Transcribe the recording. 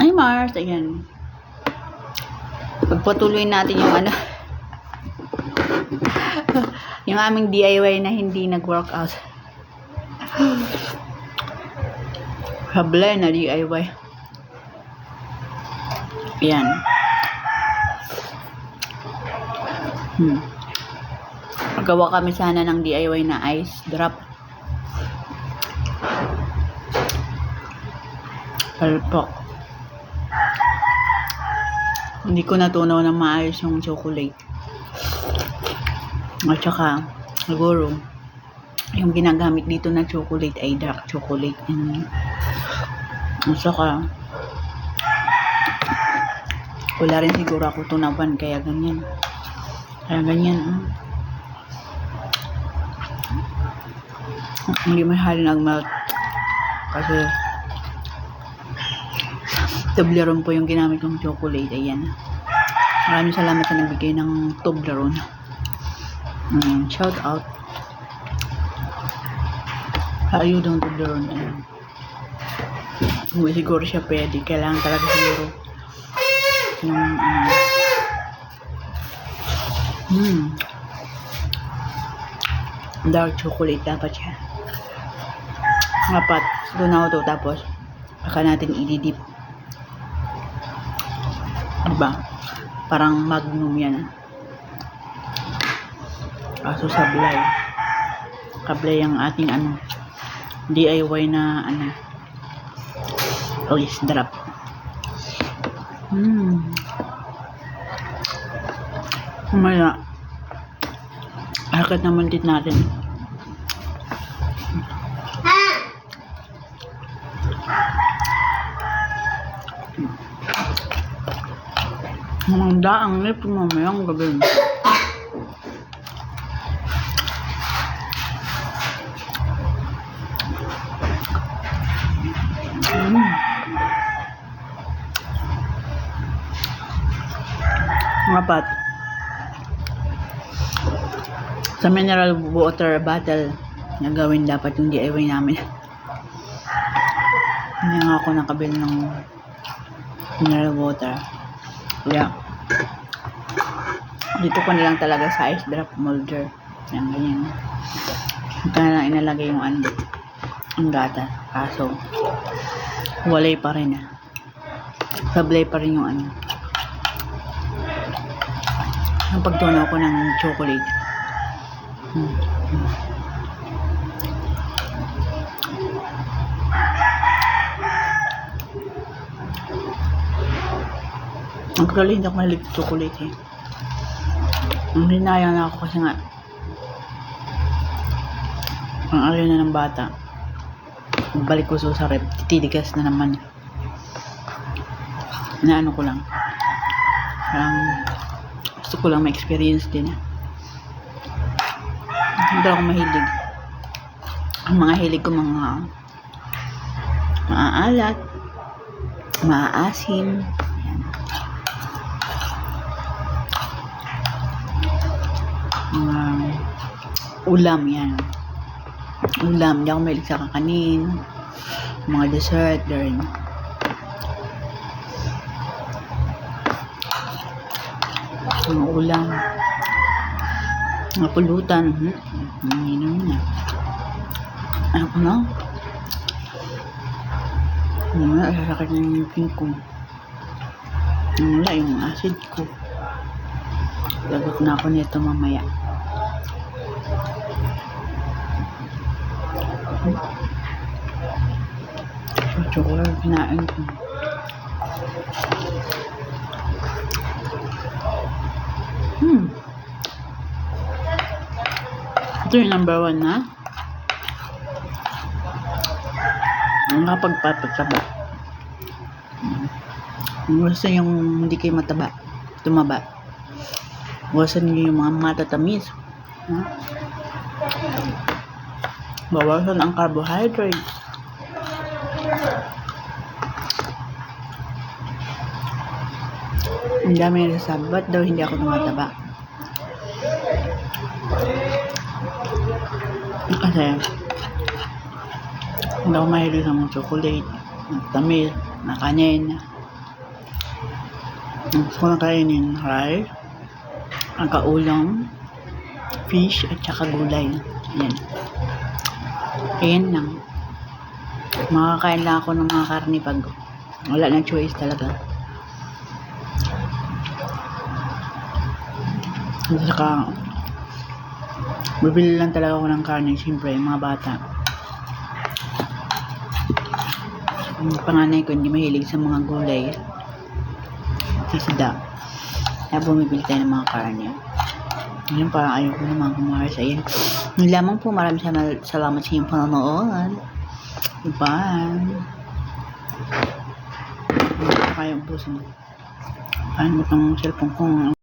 Ay, Mars, ayan. Pagpatuloy natin yung ano, yung aming DIY na hindi nag-workout. Habla na DIY. Ayan. Magawa kami sana ng DIY na ice drop. Palpok. Hindi ko natunaw na maayos yung chocolate. At saka, siguro, yung ginagamit dito na chocolate ay dark chocolate. At saka, wala rin siguro ako tunawan, kaya ganyan. Hindi mahal nag-melt. Kasi, Toblerone po yung ginamit kong chocolate. Ayan. Maraming salamat sa nagbigay ng Toblerone. Shout out. Ayun ang Toblerone. Ayan. Hindi siguro siya pwede. Kailangan talaga siguro ng dark chocolate dapat siya. Dapat. Tunaw to. Tapos, baka natin i-dip. Diba? Parang Magnum yan. Kaso sablay. Kablay ang ating DIY na ice drop. Umaya. Hakat naman din natin. Ang daang nip mamayang gabi. Apat. Sa mineral water bottle na gawin dapat yung DIY namin. Hindi nga ako nakabili ng mineral water. Kaya, dito ko na lang talaga sa ice drop molder. Yan, ganyan. Ito na lang inalagay yung ang gata. Kaso, walay pa rin. Sablay pa rin yung ang pagtunaw ko ng chocolate. Actually, hindi ako mahilig sa chocolate eh. Hinaya na ako kasi nga ang ayaw na ng bata. Balik ko sa rep, titigas na naman. Inaano ko lang. Parang gusto ko lang ma-experience din. Hindi ako mahilig. Ang mga hilig ko mga maaalat, maaasim. Ulam yan. Ulam. Hindi ako mahilig sa kakanin. Mga dessert. Din. Mga ulam. Mga pulutan. Inom na. Ako na. Wala. Sasakit na yung ngipin ko. Wala yung acid ko. Lagot na ako nito mamaya. Chocolate kinain ko. Ito yung number 1 na. Ang kapagpapataba. Gusto yung hindi kayo tumaba. Gusto niyo yung mga matatamis. Bawasan ang carbohydrates. Ang dami nagsasabi, ba't daw hindi ako tumataba? Kasi hindi ako mahilig sa mga chocolate, tamis, na kanin. Gusto ko na kainin rice, ang kaulam, fish, at saka gulay. Yan. Ayan lang. Makakain lang ako ng mga karne pag wala na choice talaga. At saka, bibili lang talaga ako ng karne, siyempre, yung mga bata. Yung panganay ko hindi mahilig sa mga gulay. Isda. Kaya bumibili tayo ng mga karne. Ngayon parang ayaw ko naman kumakas. Ayan. Yun lamang po. Maraming salamat sa inyong panonood. Bye. Kaya ang puso. Ano itong cellphone ko?